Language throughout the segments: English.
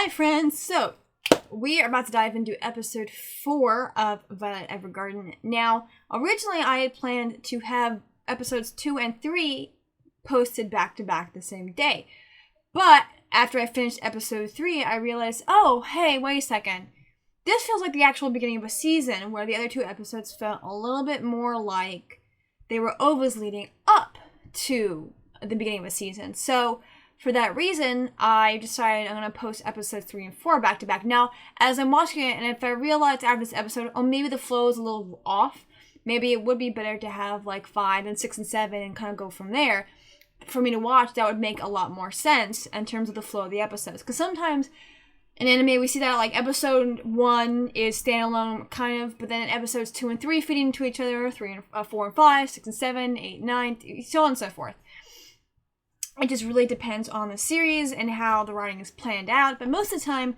Hi friends! So, we are about to dive into episode 4 of Violet Evergarden. Now, originally I had planned to have episodes 2 and 3 posted back to back the same day. But, after I finished episode 3, I realized, oh, hey, wait a second. This feels like the actual beginning of a season, where the other 2 episodes felt a little bit more like they were always leading up to the beginning of a season. So, for that reason, I decided I'm going to post episodes 3 and 4 back to back. Now, as I'm watching it, and if I realize after this episode, oh, maybe the flow is a little off, maybe it would be better to have like 5 and 6 and 7 and kind of go from there. For me to watch, that would make a lot more sense in terms of the flow of the episodes. Because sometimes in anime, we see that like episode 1 is standalone, kind of, but then episodes 2 and 3 feed into each other, 3 and 4 and 5, 6 and 7, 8, 9, so on and so forth. It just really depends on the series and how the writing is planned out. But most of the time,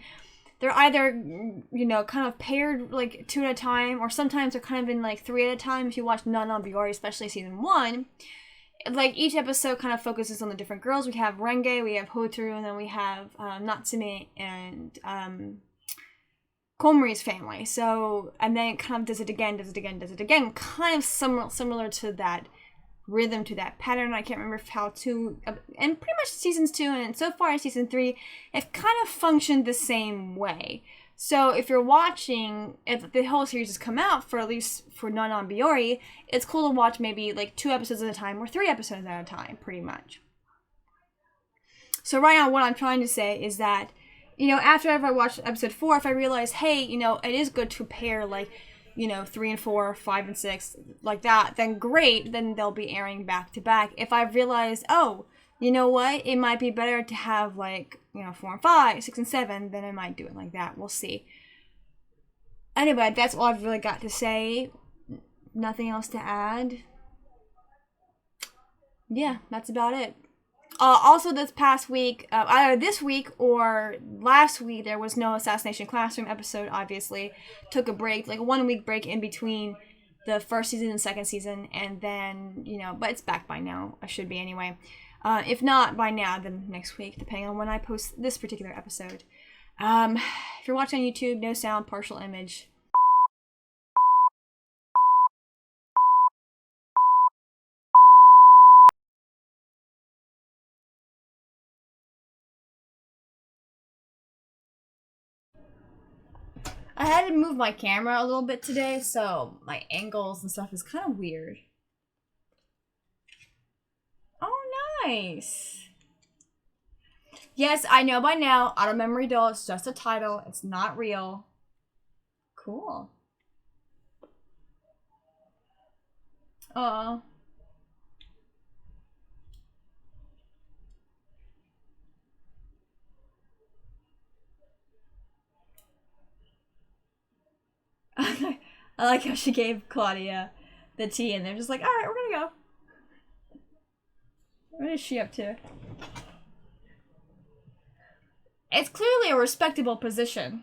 they're either, kind of paired like 2 at a time, or sometimes they're kind of in like 3 at a time. If you watch Non-Non-Biori, especially season 1, like each episode kind of focuses on the different girls. We have Renge, we have Hotaru, and then we have Natsume and Komori's family. So, and then it kind of does it again, kind of similar to that rhythm, to that pattern. I can't remember how to, and pretty much seasons 2 and so far in season 3 have kind of functioned the same way. So if you're watching, if the whole series has come out, for at least for Non-Non-Biori, it's cool to watch maybe like 2 episodes at a time or 3 episodes at a time, pretty much. So right now what I'm trying to say is that, after I watched episode 4, if I realize, hey, it is good to pair like 3 and 4, 5 and 6, like that, then great, then they'll be airing back to back. If I've realized, oh, you know what, it might be better to have like, 4 and 5, 6 and 7, then I might do it like that. We'll see. Anyway, that's all I've really got to say. Nothing else to add. Yeah, that's about it. Also, this past week, either this week or last week, there was no Assassination Classroom episode, obviously. Took a break, like a 1-week break in between the first season and second season, and then, but it's back by now. I should be anyway. If not by now, then next week, depending on when I post this particular episode. If you're watching on YouTube, no sound, partial image. I had to move my camera a little bit today, so my angles and stuff is kind of weird. Oh, nice. Yes, I know by now, Out of Memory Doll is just a title. It's not real. Cool. Oh. I like how she gave Claudia the tea, and they're just like, alright, we're gonna go. What is she up to? It's clearly a respectable position.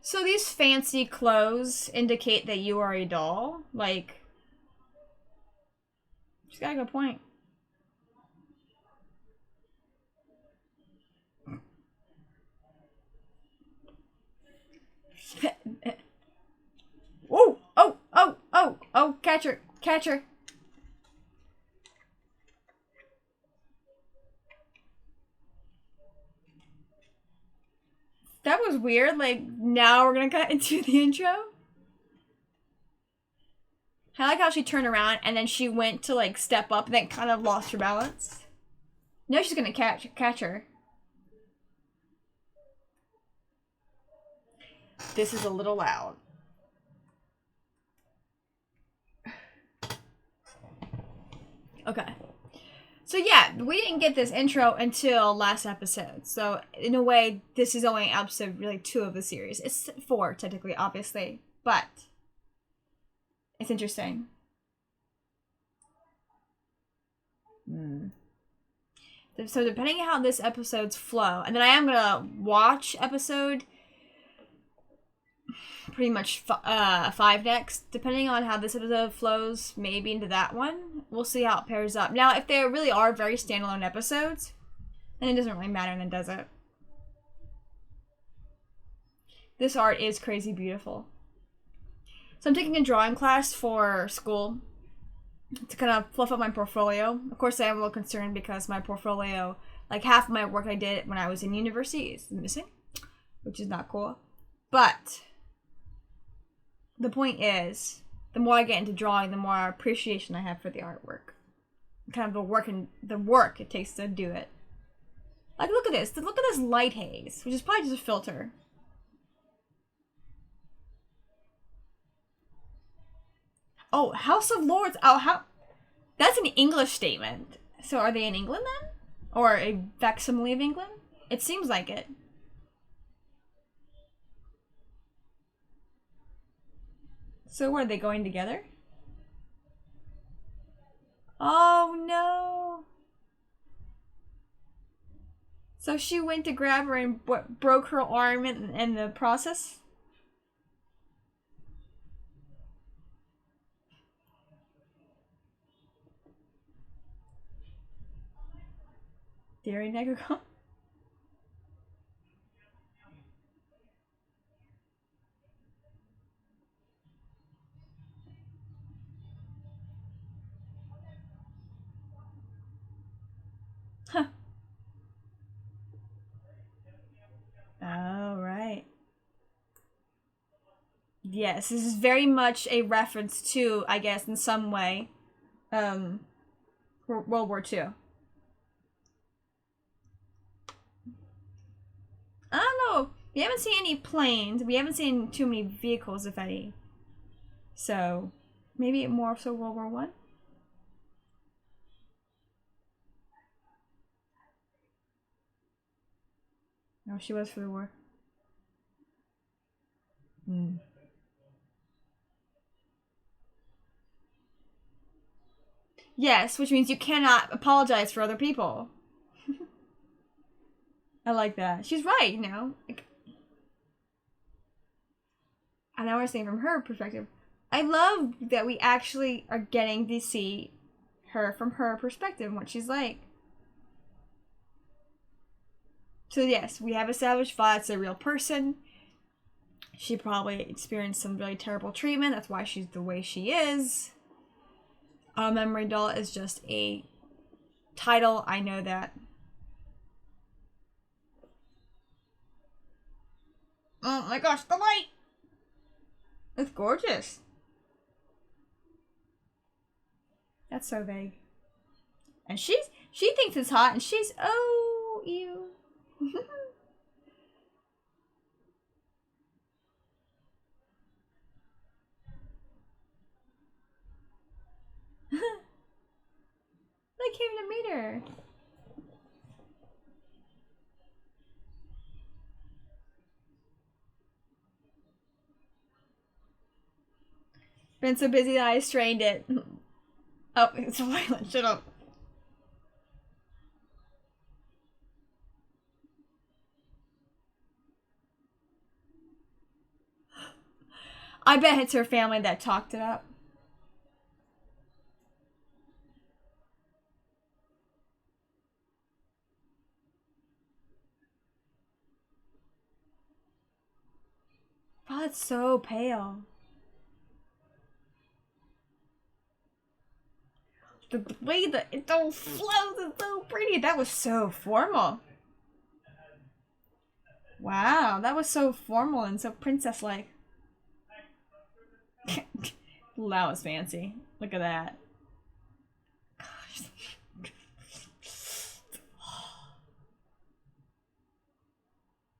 So these fancy clothes indicate that you are a doll? Like, she's got a good point. Whoa! Oh, catch her. That was weird. Like, now we're gonna cut into the intro. I like how she turned around and then she went to like step up and then kind of lost her balance. No, she's gonna catch her. This is a little loud. Okay. So yeah, we didn't get this intro until last episode. So in a way, this is only episode really 2 of the series. It's 4 technically, obviously, but it's interesting. So depending on how this episode's flow, and then I am gonna watch episode pretty much 5 next, depending on how this episode flows, maybe into that one. We'll see how it pairs up. Now, if they really are very standalone episodes, then it doesn't really matter, then does it? This art is crazy beautiful. So I'm taking a drawing class for school to kind of fluff up my portfolio. Of course, I am a little concerned because my portfolio, like half of my work I did when I was in university, is missing, which is not cool. But the point is, the more I get into drawing, the more appreciation I have for the artwork. Kind of the work it takes to do it. Like, look at this. Look at this light haze, which is probably just a filter. Oh, House of Lords. Oh, how? That's an English statement. So are they in England then? Or a facsimile of England? It seems like it. So were they going together? Oh no. So she went to grab her and broke her arm in the process? Dairy Negro? Huh. Oh, right. Yes, this is very much a reference to, I guess, in some way, World War II. I don't know. We haven't seen any planes. We haven't seen too many vehicles, if any. So, maybe more so World War One. No, she was for the war. Hmm. Yes, which means you cannot apologize for other people. I like that. She's right, you know. And I was saying from her perspective, I love that we actually are getting to see her from her perspective and what she's like. So yes, we have established Violet's a real person. She probably experienced some really terrible treatment. That's why she's the way she is. Our memory doll is just a title. I know that. Oh my gosh, the light! It's gorgeous. That's so vague. And she thinks it's hot, and she's, oh, ew. I came to meet her. Been so busy that I strained it. Oh, it's violent. Shut up. I bet it's her family that talked it up. Oh, it's so pale. The way that it all flows is so pretty. That was so formal. Wow, that was so formal and so princess-like. That was fancy. Look at that. Gosh.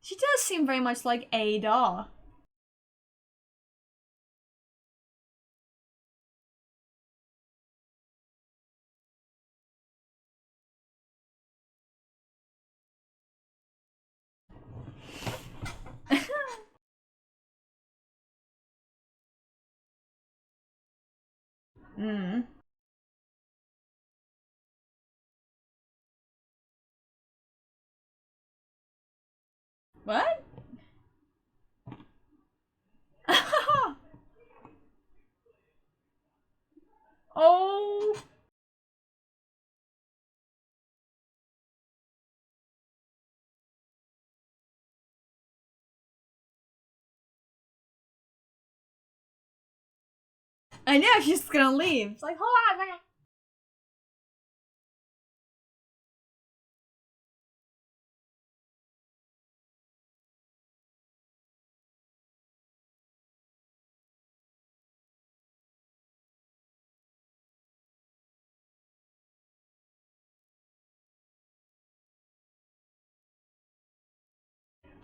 She does seem very much like a doll. Hmm. What? Oh. I know, she's just gonna leave. It's like, hold on a second.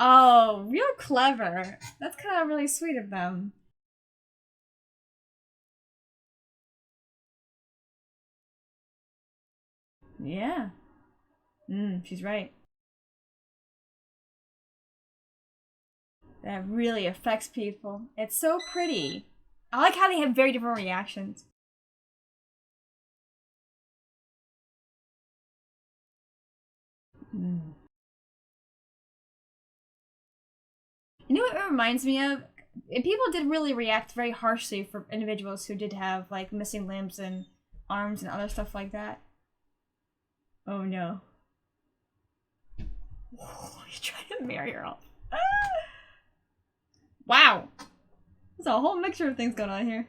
Oh, real clever. That's kind of really sweet of them. Yeah. She's right. That really affects people. It's so pretty. I like how they have very different reactions. You know what it reminds me of? People did really react very harshly for individuals who did have like missing limbs and arms and other stuff like that. Oh no. Oh, you're trying to marry her off. Ah! Wow. There's a whole mixture of things going on here.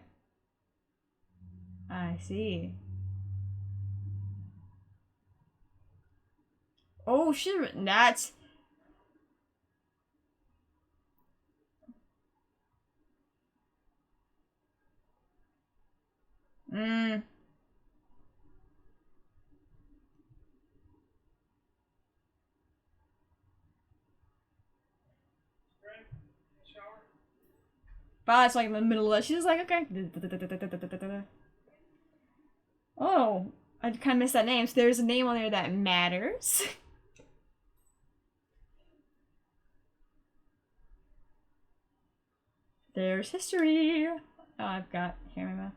I see. Oh, she's written that. Mmm. But it's like in the middle of it. She's like, okay. Oh, I kind of missed that name. So there's a name on there that matters. There's history. Oh, I've got here in my mouth.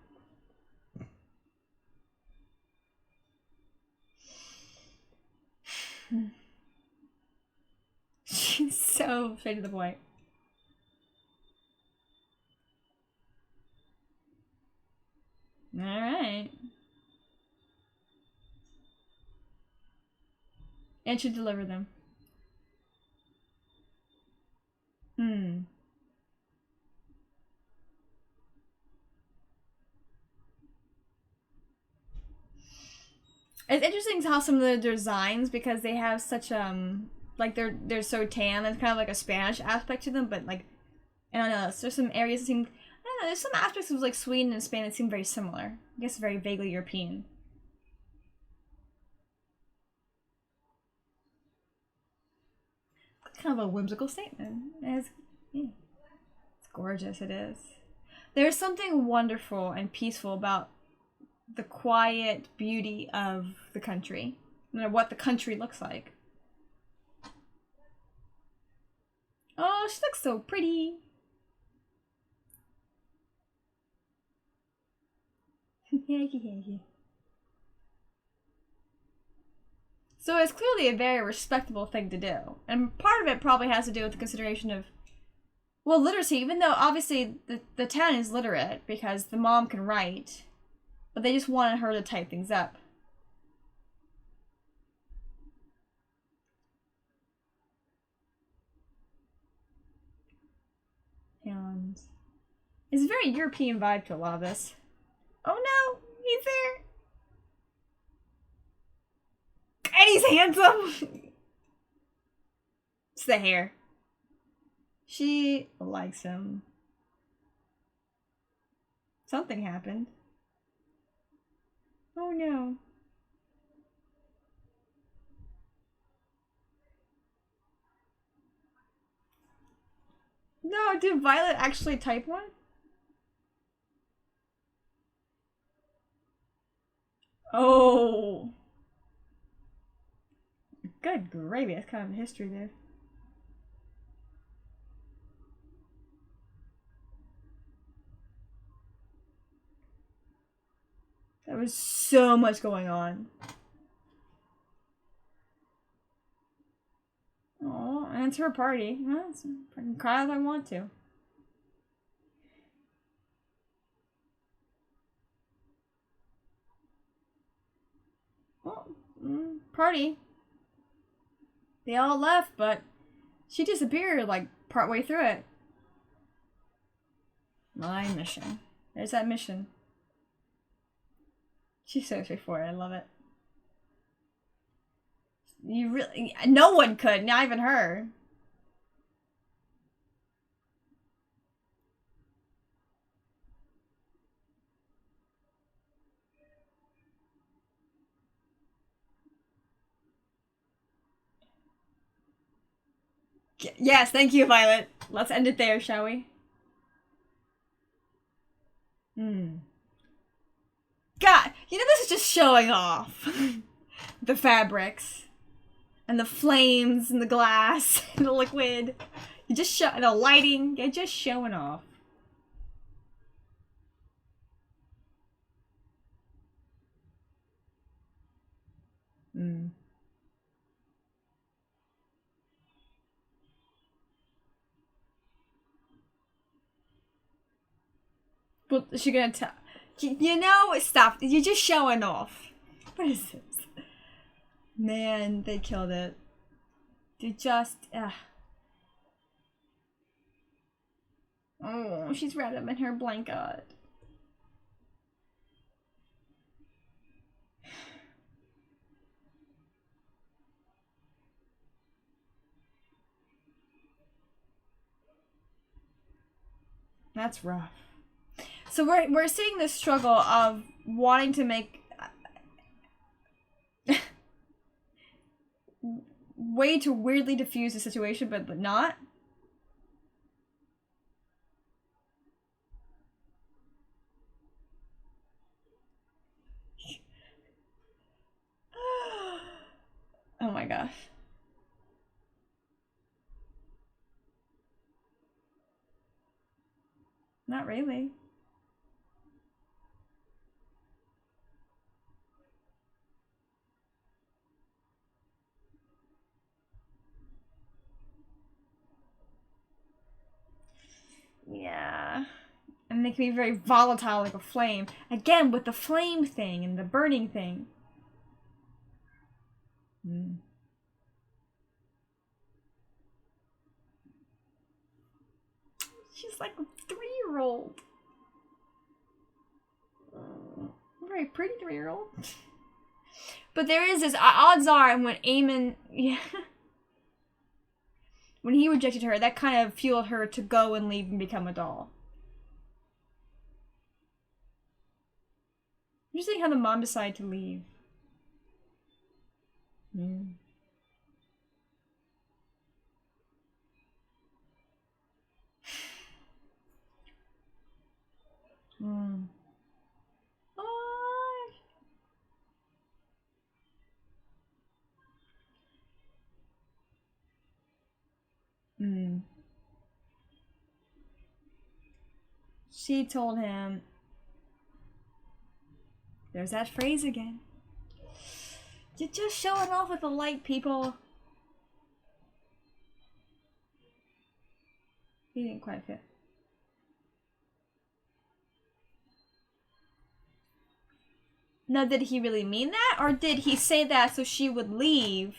She's so straight to the point. Alright. And should deliver them. It's interesting how some of the designs, because they have such like they're so tan, there's kind of like a Spanish aspect to them, but like I don't know, there's some areas that seem, I don't know, there's some aspects of like Sweden and Spain that seem very similar. I guess very vaguely European. Kind of a whimsical statement. Yeah, it's gorgeous, it is. There's something wonderful and peaceful about the quiet beauty of the country. You know, what the country looks like. Oh, she looks so pretty. So it's clearly a very respectable thing to do. And part of it probably has to do with the consideration of, well, literacy, even though obviously the town is literate because the mom can write, but they just wanted her to type things up. And it's a very European vibe to a lot of this. Oh no, he's there. And he's handsome. It's the hair. She likes him. Something happened. Oh no. No, did Violet actually type one? Oh. Good gravy, that's kind of history there. There was so much going on. Oh, and it's her party. Well, I can cry if I want to. party. They all left, but she disappeared like partway through it. My mission. There's that mission. She's so straightforward. I love it. You really... No one could. Not even her. Yes, thank you, Violet. Let's end it there, shall we? God, you know, this is just showing off. The fabrics. And the flames and the glass and the liquid. You just show the lighting. You're just showing off. But is she gonna tell? You know, stop. You're just showing off. What is this? Man, they killed it. They just. Oh, she's wrapped up in her blanket. That's rough. So we're seeing this struggle of wanting to make way to weirdly diffuse the situation, but not. Oh my gosh. Not really. Yeah. And they can be very volatile like a flame. Again, with the flame thing and the burning thing. She's like a 3-year-old. Very pretty 3-year-old. But there is this, odds are, when Eamon, when he rejected her, that kind of fueled her to go and leave and become a doll. Interesting how the mom decided to leave. She told him, there's that phrase again. You're just showing off with the light, people. He didn't quite fit. Now, did he really mean that? Or did he say that so she would leave?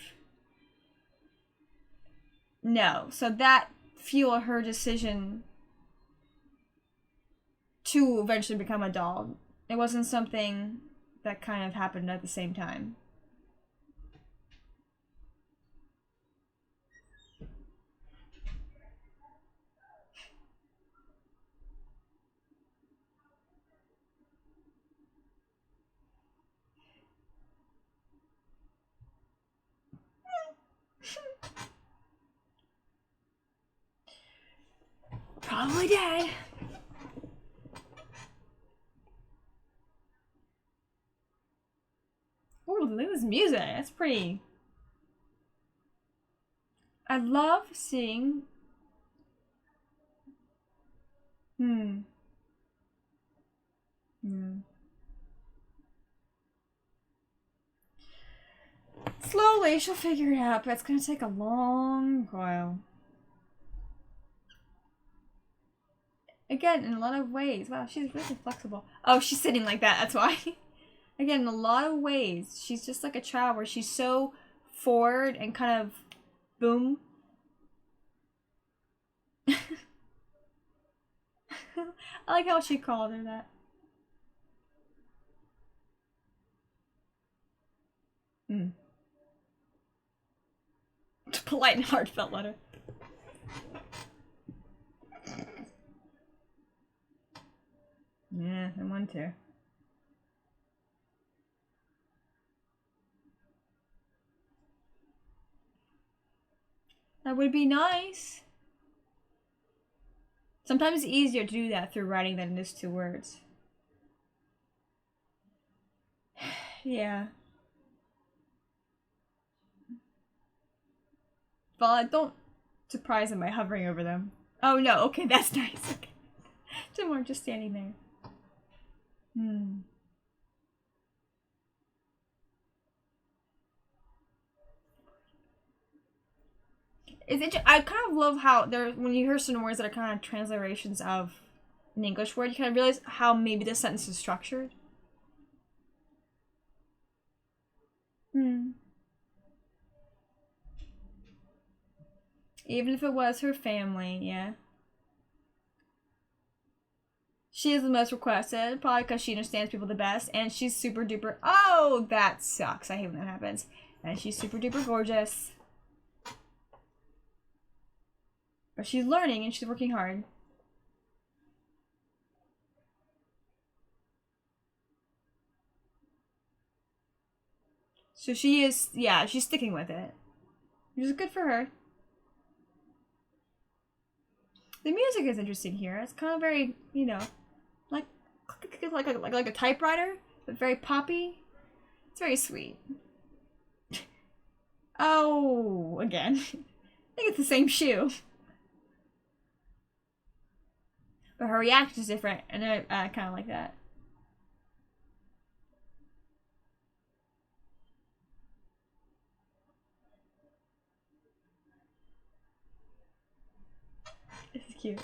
No. So that fueled her decision to eventually become a doll. It wasn't something that kind of happened at the same time. Probably dead. Ooh, look at this music. That's pretty. I love seeing. Slowly, she'll figure it out, but it's gonna take a long while. Again, in a lot of ways. Wow, she's really flexible. Oh, she's sitting like that, that's why. Again, in a lot of ways, she's just like a child where she's so forward and kind of boom. I like how she called her that. Polite and heartfelt letter. Yeah, I want to. That would be nice. Sometimes it's easier to do that through writing than it is 2 words. Yeah. But don't surprise them by hovering over them. Oh no, okay, that's nice. Okay. Tomorrow just standing there. I kind of love how when you hear certain words that are kind of transliterations of an English word, you kind of realize how maybe the sentence is structured. Even if it was her family, yeah. She is the most requested, probably because she understands people the best, and she's super duper. Oh, that sucks. I hate when that happens. And she's super duper gorgeous. But she's learning and she's working hard. So she is, yeah, she's sticking with it. Which is good for her. The music is interesting here. It's kind of very, you know, like a typewriter, but very poppy. It's very sweet. Oh, again. I think it's the same shoe. But her reaction is different, and I kind of like that. This is cute.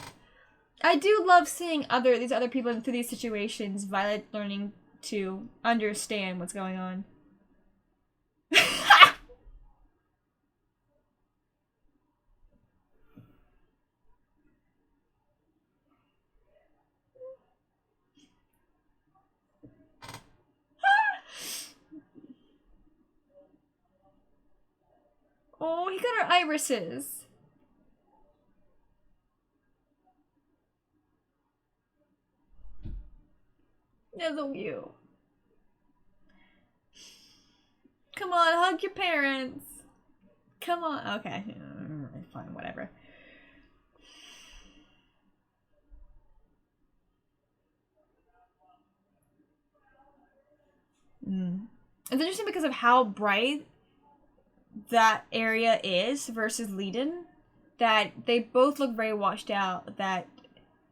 I do love seeing these other people through these situations. Violet learning to understand what's going on. Oh, he got her irises. That's so cute. Come on, hug your parents. Come on. Okay. Fine, whatever. It's interesting because of how bright that area is versus Leiden, that they both look very washed out. That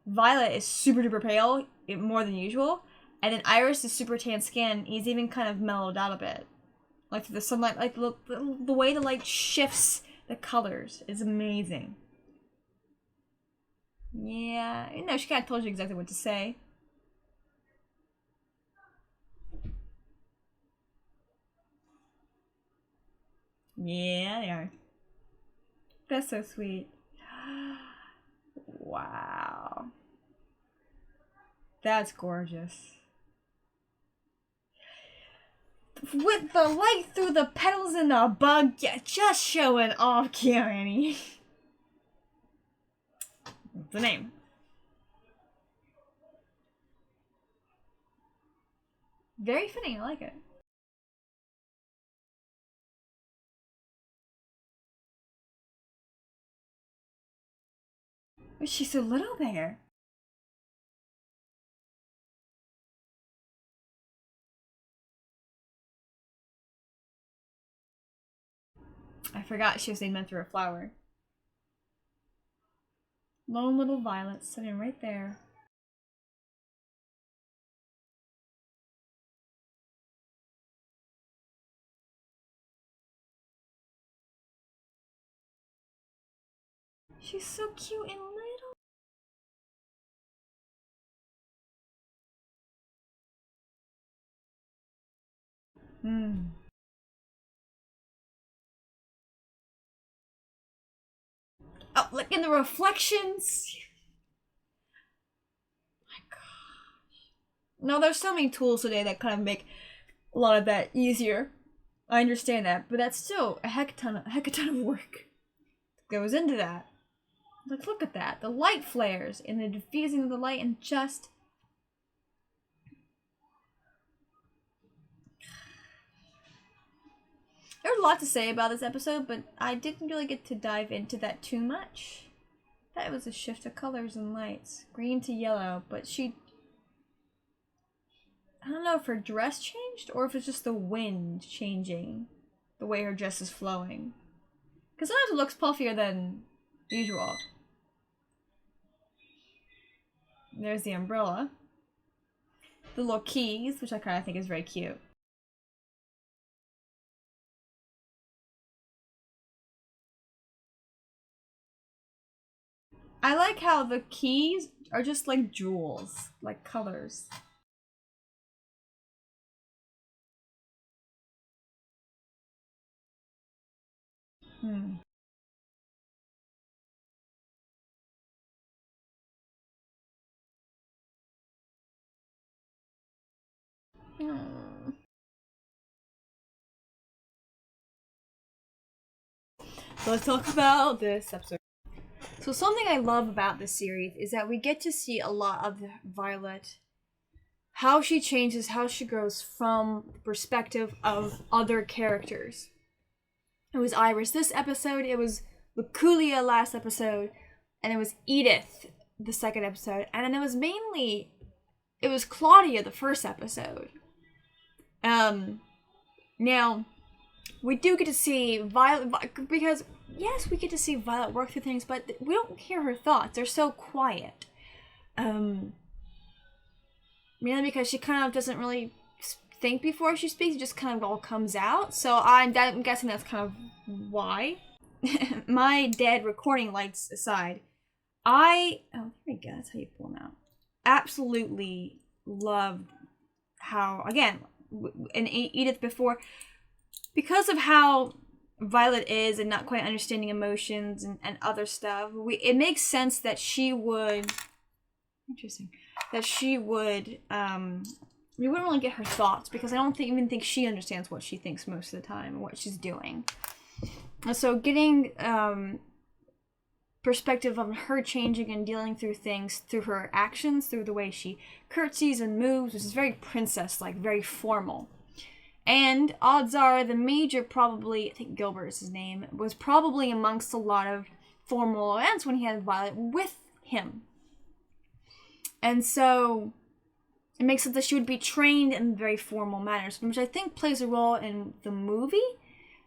Violet is super duper pale, more than usual, and then Iris is super tan skin. He's even kind of mellowed out a bit. Like the sunlight, like the way the light shifts the colors is amazing. Yeah, you know, she kind of told you exactly what to say. Yeah, they are. That's so sweet. Wow. That's gorgeous. With the light through the petals and the bug, yeah, just showing off KyoAni. What's the name? Very fitting, I like it. She's so little there. I forgot she was named after a flower. Lone little Violet sitting right there. She's so cute and little. Oh, look in the reflections. My gosh. No, there's so many tools today that kind of make a lot of that easier. I understand that, but that's still a heck ton of work that goes into that. Like, look at that. The light flares and the diffusing of the light and just... There's a lot to say about this episode, but I didn't really get to dive into that too much. That was a shift of colors and lights. Green to yellow, but she... I don't know if her dress changed or if it's just the wind changing the way her dress is flowing. Because sometimes it looks puffier than usual. There's the umbrella. The little keys, which I kind of think is very cute. I like how the keys are just like jewels, like colors. Let's talk about this episode. So something I love about this series is that we get to see a lot of Violet, how she changes, how she grows from the perspective of other characters. It was Iris this episode, it was Luculia last episode, and it was Edith the second episode, and then it was Claudia the first episode. Now, we do get to see Violet, because, yes, we get to see Violet work through things, but we don't hear her thoughts. They're so quiet. Mainly because she kind of doesn't really think before she speaks. It just kind of all comes out. So I'm guessing that's kind of why. My dead recording lights aside, oh, there we go. That's how you pull them out. Absolutely loved how, again, in Edith before, because of how Violet is and not quite understanding emotions and other stuff, it makes sense that she would... Interesting. That she would... we wouldn't really get her thoughts, because I don't even think she understands what she thinks most of the time, and what she's doing. And so getting perspective of her changing and dealing through things, through her actions, through the way she curtsies and moves, which is very princess-like, very formal. And odds are the Major probably, I think Gilbert is his name, was probably amongst a lot of formal events when he had Violet with him. And so it makes sense that she would be trained in very formal manners, which I think plays a role in the movie.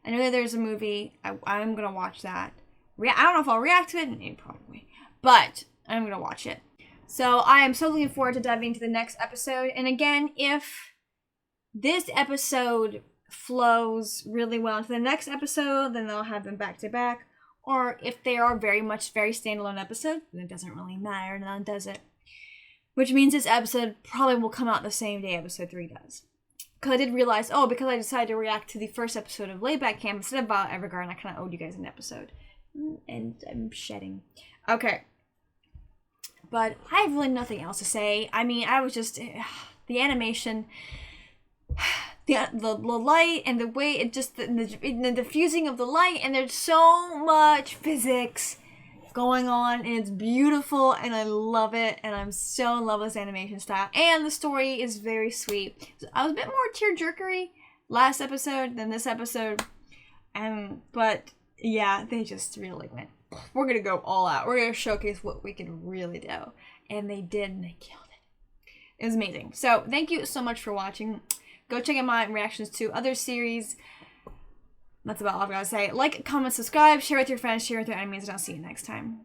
I know that there's a movie. I'm going to watch that. I don't know if I'll react to it, maybe probably, but I'm going to watch it. So I am so looking forward to diving into the next episode. And again, if this episode flows really well into the next episode, then they'll have them back to back. Or if they are very standalone episodes, then it doesn't really matter, none does it. Which means this episode probably will come out the same day episode 3 does. Because I did realize, because I decided to react to the first episode of Layback Camp instead of Evergarden, I kind of owed you guys an episode. And I'm shedding. Okay. But I have really nothing else to say. I mean, I was just... the animation... The light and the way it just... the diffusing of the light, and there's so much physics going on, and it's beautiful, and I love it, and I'm so in love with this animation style, and the story is very sweet. So I was a bit more tear-jerkery last episode than this episode, but yeah, they just really went, we're gonna go all out, we're gonna showcase what we can really do, and they did, and they killed it. It was amazing. So thank you so much for watching. Go check out my reactions to other series. That's about all I've got to say. Like, comment, subscribe, share with your friends, share with your enemies, and I'll see you next time.